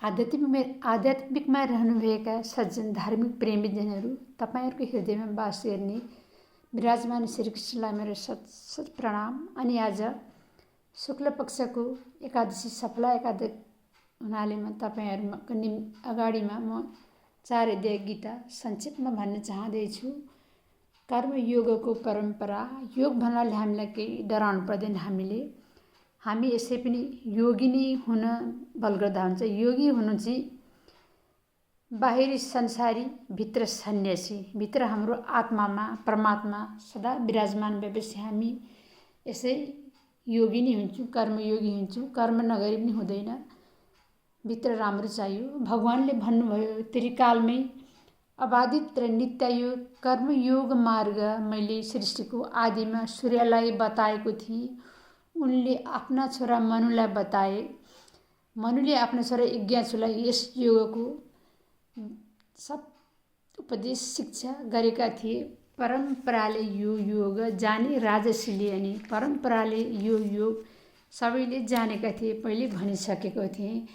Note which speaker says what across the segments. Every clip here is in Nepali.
Speaker 1: आध्यात्मिकमा रहनुभएका सज्जन धार्मिक प्रेमीजनहरू, तपाईँहरूको हृदयमा वास गर्ने विराजमान श्रीकृष्णलाई मेरो सत प्रणाम। अनि आज शुक्ल पक्षको एकादशी सफला एकादशी हुनाले म तपाईँहरूको अगाडिमा म 4 अध्याय गीता संक्षेपमा भन्न चाहँदैछु। कर्मयोगको परम्परा। योग भन्नाले हामीलाई केही डराउनु पर्दैन। हामी यसै पनि योगिनी हुन बल गर्दा हुन्छ। योगी हुनु चाहिँ बाहिरी संसारी, भित्र सन्यासी। भित्र हाम्रो आत्मामा परमात्मा सदा विराजमान भएपछि हामी यसै योगिनी हुन्छौँ, कर्मयोगी हुन्छौँ। कर्म नगरी पनि हुँदैन, भित्र राम्रो चाहियो। भगवानले भन्नुभयो त्रिकालमै अबाधित र नित्य कर्मयोग मार्ग मैले सृष्टिको आदिमा सूर्यलाई बताएको थिएँ। उनले आफ्ना छोरा मनुलाई बताए। मनुले आफ्नो छोरा यज्ञासुलाई यस योगको सब उपदेश शिक्षा गरेका थिए। परम्पराले यो योग जाने राजर्षिले अनि परम्पराले यो योग सबैले जानेका थिए, पहिले भनिसकेको थिएँ।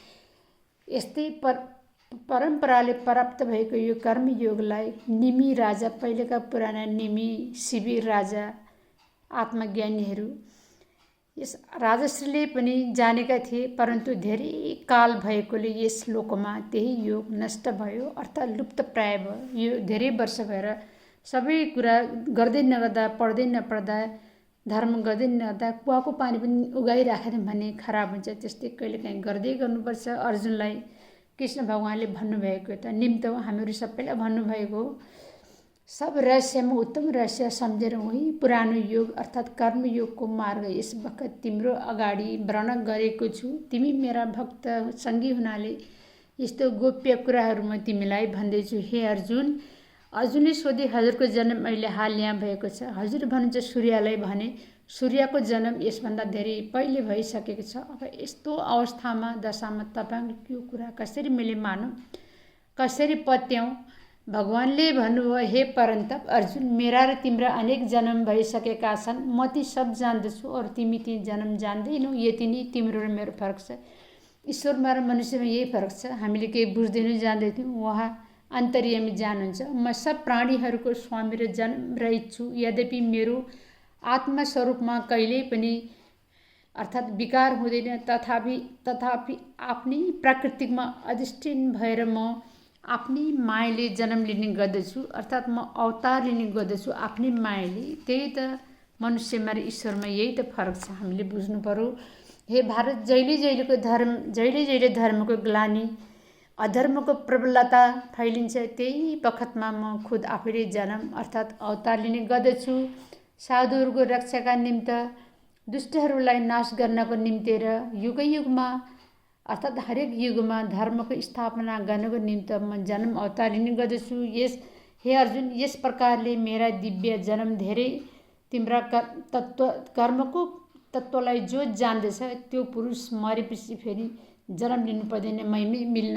Speaker 1: यस्तै परम्पराले प्राप्त भएको यो कर्मयोगलाई निमि राजा, पहिलेका पुराना निमि शिविर राजा आत्मज्ञानीहरू यस राजश्रीले पनि जानेका थिए, परन्तु धेरै काल भएकोले यस लोकमा त्यही योग नष्ट भयो, अर्थात् लुप्त प्राय भयो। यो धेरै वर्ष भएर सबै कुरा गर्दै नगर्दा, पढ्दै नपढ्दा, धर्म गर्दै नगर्दा कुवाको पानी पनि उगाइराखेन भने खराब हुन्छ। त्यस्तै कहिलेकाहीँ गर्दै गर्नुपर्छ। अर्जुनलाई कृष्ण भगवानले भन्नुभएको त निम्त हो, हामीहरू सबैलाई भन्नुभएको हो। सब रहस्यमा उत्तम रहस्य सम्झेर वही पुरानो योग अर्थात् कर्मयोगको मार्ग यस वखत तिम्रो अगाडि वर्णन गरेको छु। तिमी मेरा भक्त सङ्गी हुनाले यस्तो गोप्य कुराहरू म तिमीलाई भन्दैछु। हे अर्जुन। अर्जुनले सोधे, हजुरको जन्म अहिले हाल यहाँ भएको छ? हजुर भन्नुहुन्छ सूर्यलाई भने। सूर्यको जन्म यसभन्दा धेरै पहिले भइसकेको छ। अब यस्तो अवस्थामा दशामा तपाईँको यो कुरा कसरी मैले मानौँ, कसरी पत्याउँ? भगवानले भन्नुभयो, हे परन्तप अर्जुन, मेरा र तिम्रा अनेक जन्म भइसकेका छन्। म ती सब जान्दछु और तिमी ती जन्म जान्दैनौ। यति नै तिम्रो र मेरो फरक छ। ईश्वरमा र मनुष्यमा यही फरक छ। हामीले केही बुझ्दैनौँ, जान्दैनौँ, उहाँ अन्तर्यामी जान्नुहुन्छ। म सब प्राणीहरूको स्वामी र जन्म रहित छु। यद्यपि मेरो आत्मस्वरूपमा कहिल्यै पनि अर्थात् विकार हुँदैन। तथापि आफ्नै प्राकृतिकमा अधिष्ठान भएर म आफ्नै मायाले जन्म लिने गर्दछु, अर्थात् म अवतार लिने गर्दछु आफ्नै मायाले। त्यही त मनुष्यमा र ईश्वरमा यही त फरक छ, हामीले बुझ्नु पर्यो। हे भारत, जहिले जहिले धर्मको ग्लानि, अधर्मको प्रबलता फैलिन्छ, त्यही बखतमा म खुद आफैले जन्म अर्थात् अवतार लिने गर्दछु। साधुहरूको रक्षाका निम्त, दुष्टहरूलाई नाश गर्नको निम्ति र युगयुगमा अर्थात् हरेक युगमा धर्मको स्थापना गर्नको निम्ति म जन्म अवतार लिने गर्दछु। हे अर्जुन, यस प्रकारले मेरा दिव्य जन्म धेरै तिम्रा कर्मको तत्त्वलाई जो जान्दछ त्यो पुरुष मरेपछि फेरि जन्म लिनु पर्दैन।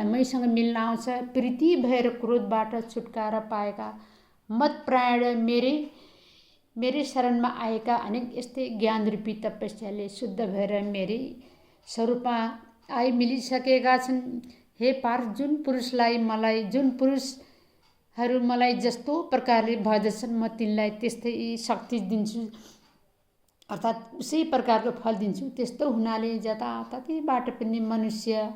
Speaker 1: मैसँग मिल्न आउँछ। प्रीति भएर क्रोधबाट छुटकारा पाएका मतप्रायण मेरै शरणमा आएका अनेक यस्तै ज्ञानरूपी तपस्याले शुद्ध भएर मेरै स्वरूपमा आइ मिलिसकेका छन्। हे पार्थ, जुन पुरुषहरू मलाई जस्तो प्रकारले भर्दछन् म तिनलाई त्यस्तै शक्ति दिन्छु, अर्थात् उसै प्रकारको फल दिन्छु। त्यस्तो हुनाले जताततैबाट पनि मनुष्य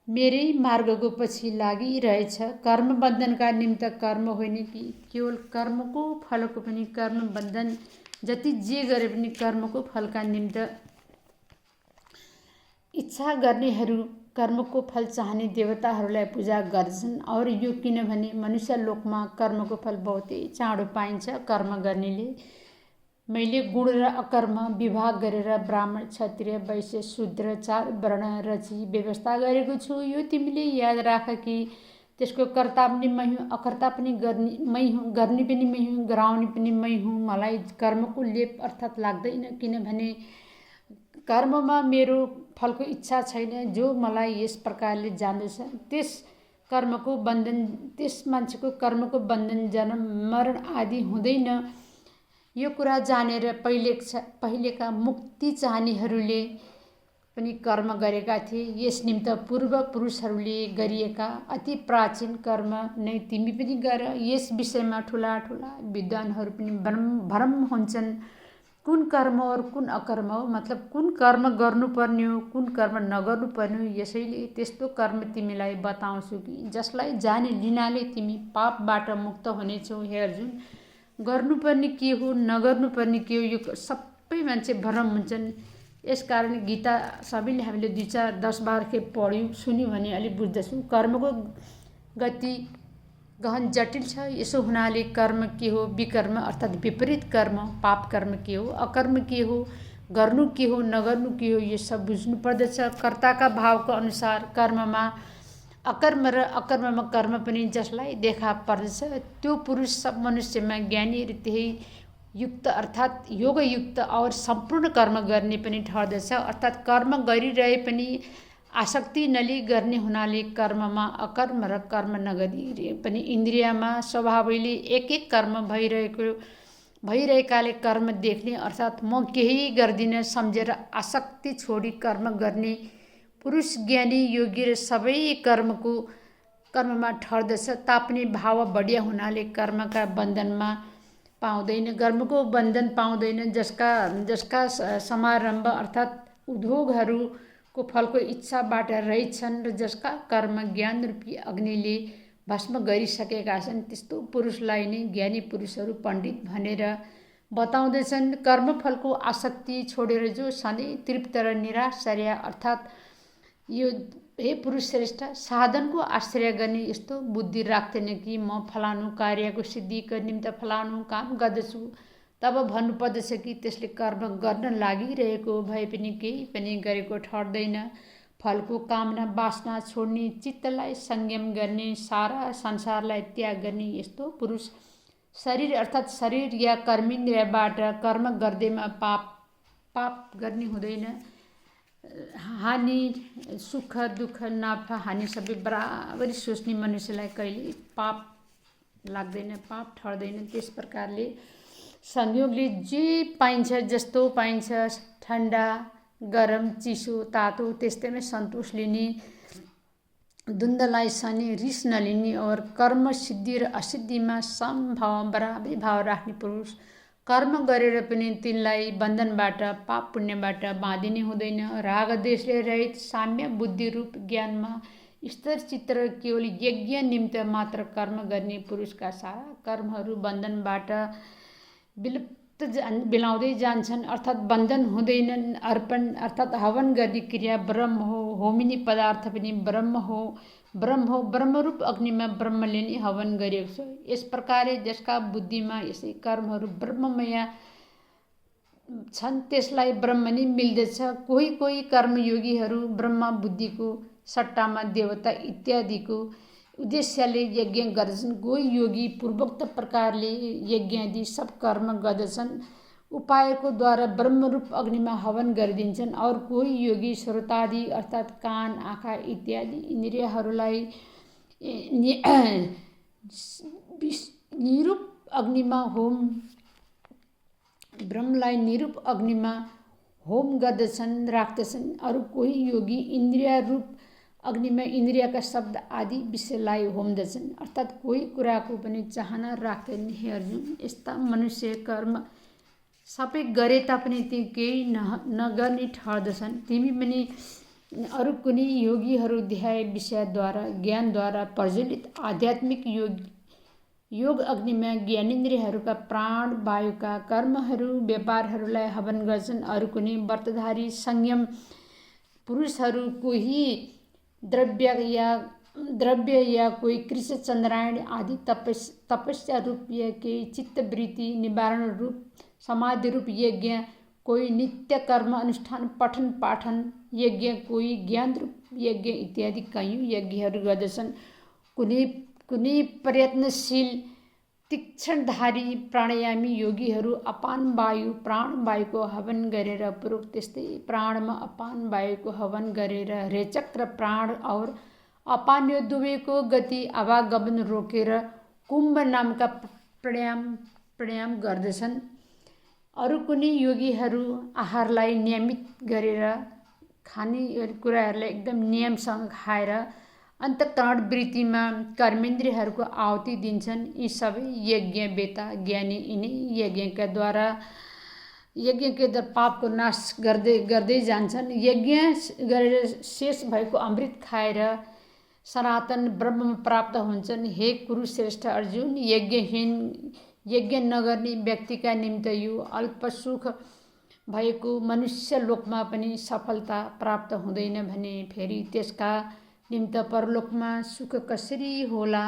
Speaker 1: मेरै मार्गको पछि लागिरहेछ। कर्म बन्धनका निम्ति कर्म होइन कि केवल कर्मको फलको पनि कर्म बन्धन, जति जे गरे पनि कर्मको फलका निम्ति इच्छा गर्नेहरू कर्मको फल चाहने देवताहरूलाई पूजा गर्दछन्। और यो किनभने मनुष्य लोकमा कर्मको फल बहुतै चाँडो पाइन्छ। कर्म गर्नेले मैले गुण र अकर्म विभाग गरेर ब्राह्मण, क्षत्रिय, वैश्य, शूद्र 4 वर्ण रची व्यवस्था गरेको छु। यो तिमीले याद राख कि त्यसको कर्ता पनि मै हुँ, अकर्ता पनि मै हुँ, गर्ने पनि मै हुँ, गराउने पनि मै हुँ। मलाई कर्मको लेप अर्थात् लाग्दैन, किनभने कर्ममा मेरो फलको इच्छा छैन। जो मलाई यस प्रकारले जान्दछ त्यस मान्छेको कर्मको बन्धन, जन्म मरण आदि हुँदैन। यो कुरा जानेर पहिलेका मुक्ति चाहनेहरूले पनि कर्म गरेका थिए। यस निमित्त पूर्व पुरुषहरूले गरिएका अति प्राचीन कर्म नै तिमी पनि गर। यस विषयमा ठुला ठुला विद्वानहरू पनि भ्रम हुन्छन्। कुन कर्म हो कुन अकर्म हो, मतलब कुन कर्म गर्नुपर्ने हो कुन कर्म नगर्नुपर्ने हो। यसैले त्यस्तो कर्म तिमीलाई बताउँछु कि जसलाई जाने लिनाले तिमी पापबाट मुक्त हुनेछौ। हे अर्जुन, गर्नुपर्ने के हो नगर्नुपर्ने के हो यो सबै मान्छे भ्रम हुन्छन्। यसकारण गीता सबैले हामीले 2, 4, 10 बार खेप पढ्यौँ सुन्यौँ भने अलिक बुझ्दछौँ। कर्मको गति गहन जटिल छ। यसो हुनाले कर्म के हो, विकर्म अर्थात् विपरीत कर्म, पाप कर्म के हो, अकर्म के हो, गर्नु के हो नगर्नु के हो, यो सब बुझ्नु पर्दछ। कर्ताका भावको अनुसार कर्ममा अकर्म र अकर्ममा कर्म पनि जसलाई देखा पर्दछ त्यो पुरुष सब मनुष्यमा ज्ञानी र त्यही युक्त अर्थात् योगयुक्त और सम्पूर्ण कर्म गर्ने पनि ठर्दछ। अर्थात् कर्म गरिरहे पनि आसक्ति नलिई गर्ने हुनाले कर्ममा अकर्म र कर्म नगरी पनि इन्द्रियमा स्वभावैले एक एक कर्म भइरहेकाले कर्म देख्ने अर्थात् म केही गर्दिनँ सम्झेर आसक्ति छोडी कर्म गर्ने पुरुष ज्ञानी योगी र सबै कर्ममा ठर्दछ। तापनि भाव बढिया हुनाले कर्मका बन्धनमा पाउँदैन, कर्मको बन्धन पाउँदैन। जसका समारम्भ अर्थात् उद्योगहरूको फलको इच्छाबाट रहिछन् र जसका कर्म ज्ञान रूपी अग्निले भस्म गरिसकेका छन् त्यस्तो पुरुषलाई नै ज्ञानी पुरुषहरू पण्डित भनेर बताउँदैछन्। कर्मफलको आसक्ति छोडेर जो सधैँ तृप्त र निराश्चर्य अर्थात् यो हे पुरुष श्रेष्ठ साधनको आश्रय गर्ने यस्तो बुद्धि राख्दैन कि म फलानु कार्यको सिद्धिको निमित्त फलानु काम गर्दछु, तब भन्नुपर्दछ कि त्यसले कर्म गर्न लागिरहेको भए पनि केही पनि गरेको ठर्दैन। फलको कामना वासना छोड्ने, चित्तलाई संयम गर्ने, सारा संसारलाई त्याग गर्ने यस्तो पुरुष शरीर अर्थात् शरीर या कर्मेन्द्रियबाट कर्म गर्दैमा पाप गर्ने हुँदैन। हानि सुख दुःख नाफा हानि सबै बराबरी सोच्ने मनुष्यलाई कहिले पाप लाग्दैन, पाप ठर्दैन। त्यस प्रकारले संयोगले जे पाइन्छ जस्तो पाइन्छ ठन्डा गरम चिसो तातो त्यस्तैमै सन्तोष लिने, द्वन्द्वलाई सहने, रिस नलिने और कर्म सिद्धि र असिद्धिमा समभाव बराबरी भाव राख्ने पुरुष कर्म गरेर पनि तिनलाई बन्धनबाट पाप पुण्यबाट बाँधिने हुँदैन। राग द्वेषले रहित साम्य बुद्धि रूप ज्ञानमा स्थिर चित्त र केवल यज्ञ निमित्त मात्र कर्म गर्ने पुरुषका सारा कर्महरू बन्धनबाट बिलाउँदै जान्छन् अर्थात् बन्धन हुँदैनन्। अर्पण अर्थात् हवन गर्ने क्रिया ब्रह्म हो, होमिने पदार्थ पनि ब्रह्म हो, ब्रह्मरूप अग्निमा ब्रह्मले नै हवन गरिएको छ। यस प्रकारले जसका बुद्धिमा यसै कर्महरू ब्रह्ममय छन् त्यसलाई ब्रह्म नै मिल्दछ। कोही कर्मयोगीहरू ब्रह्म बुद्धिको सट्टामा देवता इत्यादिको उद्देश्यले यज्ञ गर्दछन्। कोही योगी पूर्वोक्त प्रकारले यज्ञादि सब कर्म गर्दछन्, उपायको द्वारा ब्रह्मरूप अग्निमा हवन गरिदिन्छन्। और कोही योगी श्रोतादि अर्थात् कान आँखा इत्यादि इन्द्रियहरूलाई निरूप अग्निमा ब्रह्मलाई निरूप अग्निमा होम गर्दछन् राख्दछन्। अरू कोही योगी इन्द्रिय रूप अग्निमा इन्द्रियका शब्द आदि विषयलाई होम्दछन् अर्थात् कोही कुराको पनि चाहना राख्दैन। हे अर्जुन, यस्ता मनुष्य कर्म सबै गरे तापनि ती केही नगर्ने ठर्दछन्। तिमी पनि अरू कुनै योगीहरू ध्याय विषयद्वारा ज्ञानद्वारा प्रज्वलित आध्यात्मिक योग अग्निमा ज्ञानेन्द्रियहरूका प्राण वायुका कर्महरू व्यापारहरूलाई हवन गर्छन्। अरू कुनै व्रतधारी संयम पुरुषहरू कोही द्रव्य या कोही कृष्ण चन्द्रायण आदि तपस्या रूप या केही चित्तवृत्ति निवारण रूप समाधि रूप यज्ञ, कोही नित्य कर्म अनुष्ठान पठन पाठन यज्ञ, कोही ज्ञान रूप यज्ञ इत्यादि कयौँ यज्ञहरू गर्दछन्। कुनै प्रयत्नशील तीक्ष्णधारी प्राणायामी योगीहरू अपान वायु प्राण वायुको हवन गरेर पूर्वक त्यस्तै प्राणमा अपान वायुको हवन गरेर रेचक र प्राण और अपान यो दुवैको गति आवागमन रोकेर कुम्भ नामका प्राणायाम गर्दछन्। अरू कुनै योगीहरू आहारलाई नियमित गरेर खाने कुराहरूलाई एकदम नियमसँग खाएर अन्तःकरण वृत्तिमा कर्मेन्द्रियहरूको आहुति दिन्छन्। यी सबै यज्ञ वेता ज्ञानी यिनै यज्ञका द्वारा पापको नाश गर्दै गर्दै जान्छन्। यज्ञ गरेर शेष भएको अमृत खाएर सनातन ब्रह्म प्राप्त हुन्छन्। हे कुरुश्रेष्ठ अर्जुन, यज्ञ नगर्ने व्यक्तिका निम्ति यो अल्प सुख भएको मनुष्य लोकमा पनि सफलता प्राप्त हुँदैन भने फेरि त्यसका निम्ति परलोकमा सुख कसरी होला।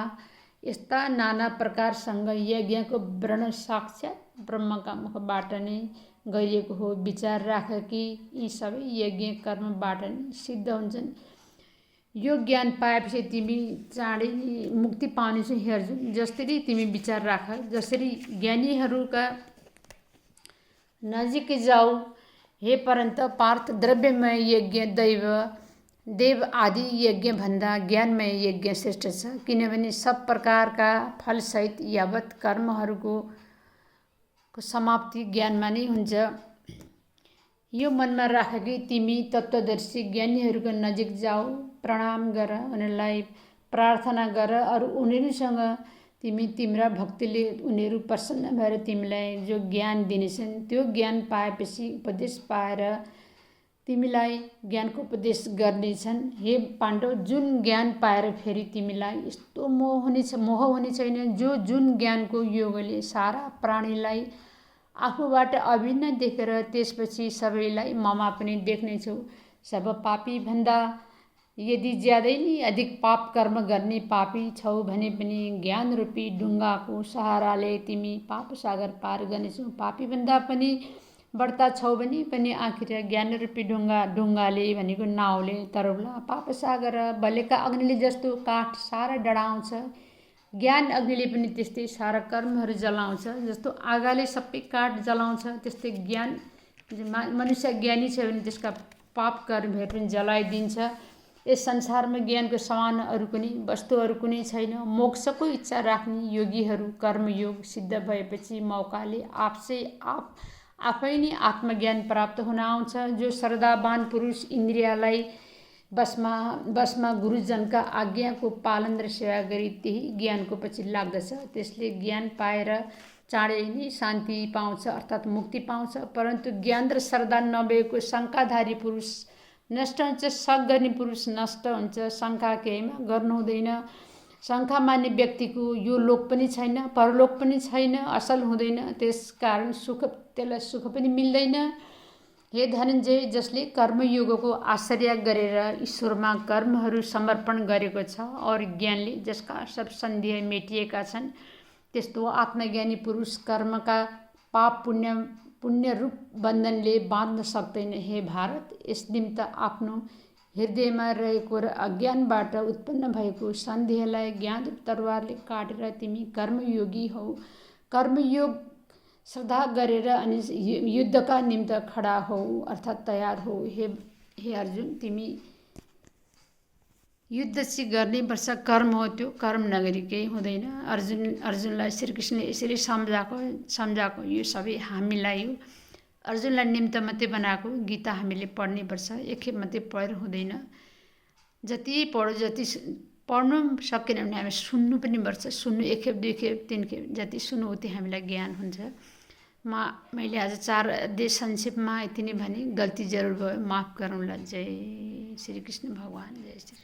Speaker 1: यस्ता नाना प्रकारसँग यज्ञको वर्णन साक्षात् ब्रह्मका मुखबाट नै गरिएको हो। विचार राख कि यी सबै यज्ञ कर्मबाट नै सिद्ध हुन्छन्। यो ज्ञान पाएपछि तिमी चाँडै मुक्ति पाउनेछौ। हे अर्जुन, जसरी तिमी विचार राख, जसरी ज्ञानीहरूका नजिकै जाऊ। हे परन्त पार्थ, द्रव्यमय यज्ञ देव आदि यज्ञभन्दा ज्ञानमय यज्ञ श्रेष्ठ छ। किनभने सब प्रकारका फलसहित यावत कर्महरूको समाप्ति ज्ञानमा नै हुन्छ। यो मनमा राख कि तिमी तत्त्वदर्शी ज्ञानीहरूको नजिक जाऊ, प्रणाम गर, उनीहरूलाई प्रार्थना गर। अरू उनीहरूसँग तिम्रा भक्तिले उनीहरू प्रसन्न भएर तिमीलाई जो ज्ञान दिनेछन् त्यो ज्ञान पाएपछि उपदेश पाएर तिमीलाई ज्ञानको उपदेश गर्नेछन्। हे पाण्डव, जुन ज्ञान पाएर फेरि तिमीलाई यस्तो मोह हुने छैन, जुन ज्ञानको योगले सारा प्राणीलाई आफूबाट अभिन्न देखेर त्यसपछि सबैलाई ममा पनि देख्नेछौ। सब पापी भन्दा यदि ज्यादै नै अधिक पाप कर्म गर्ने पापी छौ भने पनि ज्ञान रूपी ढुङ्गाको सहाराले तिमी पाप सागर पार गर्नेछौ। पापी भन्दा पनि बढ्ता छौ भने पनि आखिर ज्ञान रूपी ढुङ्गाले भनेको नाउले तरुला पाप सागर बलेका अग्निले जस्तो काठ सारा डढाउँछ। ज्ञान अग्निले पनि त्यस्तै सारा कर्महरू जलाउँछ। जस्तो आगाले सबै काठ जलाउँछ त्यस्तै ज्ञान मनुष्य ज्ञानी छ भने त्यसका पाप कर्महरू पनि जलाइदिन्छ। यस संसारमा ज्ञानको समान अरू कुनै वस्तुहरू कुनै छैन। मोक्षको इच्छा राख्ने योगीहरू कर्मयोग सिद्ध भएपछि मौकाले आफै नै आत्मज्ञान प्राप्त हुन आउँछ। जो श्रद्धावान पुरुष इन्द्रियलाई बसमा गुरुजनका आज्ञाको पालन र सेवा गरी त्यही ज्ञानको पछि लाग्दछ त्यसले ज्ञान पाएर चाँडै नै शान्ति पाउँछ अर्थात् मुक्ति पाउँछ। परन्तु ज्ञान र श्रद्धा नभएको शङ्काधारी पुरुष नष्ट हुन्छ, शक गर्ने पुरुष नष्ट हुन्छ। शङ्का केहीमा गर्नु हुँदैन। शङ्का मान्ने व्यक्तिको यो लोक पनि छैन, परलोक पनि छैन, असल हुँदैन। त्यसकारण त्यसलाई सुख पनि मिल्दैन। हे धनञ्जय, जसले कर्मयोगको आश्रय गरेर ईश्वरमा कर्महरू समर्पण गरेको छ और ज्ञानले जसका सब सन्देह मेटिएका छन् त्यस्तो आत्मज्ञानी पुरुष कर्मका पाप पुण्य रूप बन्धनले बाँध्न सक्दैन। हे भारत, यस निमित्त आफ्नो हृदयमा रहेको र अज्ञानबाट उत्पन्न भएको सन्देहलाई ज्ञान तरवारले काटेर तिमी कर्मयोगी हौ। कर्मयोग श्रद्धा गरेर अनि युद्धका निम्ति खडा हौ अर्थात् तयार हौ। हे अर्जुन, तिमी युद्ध चाहिँ गर्ने वर्ष कर्म हो, त्यो कर्म नगरी केही हुँदैन। अर्जुनलाई श्रीकृष्णले यसरी सम्झाएको यो सबै हामीलाई हो। अर्जुनलाई निमित्त मात्रै बनाएको गीता हामीले पढ्ने वर्ष एकखेप मात्रै पढेर हुँदैन। जति पढ्नु सकेन भने हामी सुन्नु पनि पर्छ। सुन्नु एकखेप दुईखेप तीनखेप जति सुन्नु उति हामीलाई ज्ञान हुन्छ। मैले आज 4 अध्याय संक्षेपमा यति नै भने गल्ती जरुर भयो, माफ गरौँला। जय श्री कृष्ण भगवान, जय श्री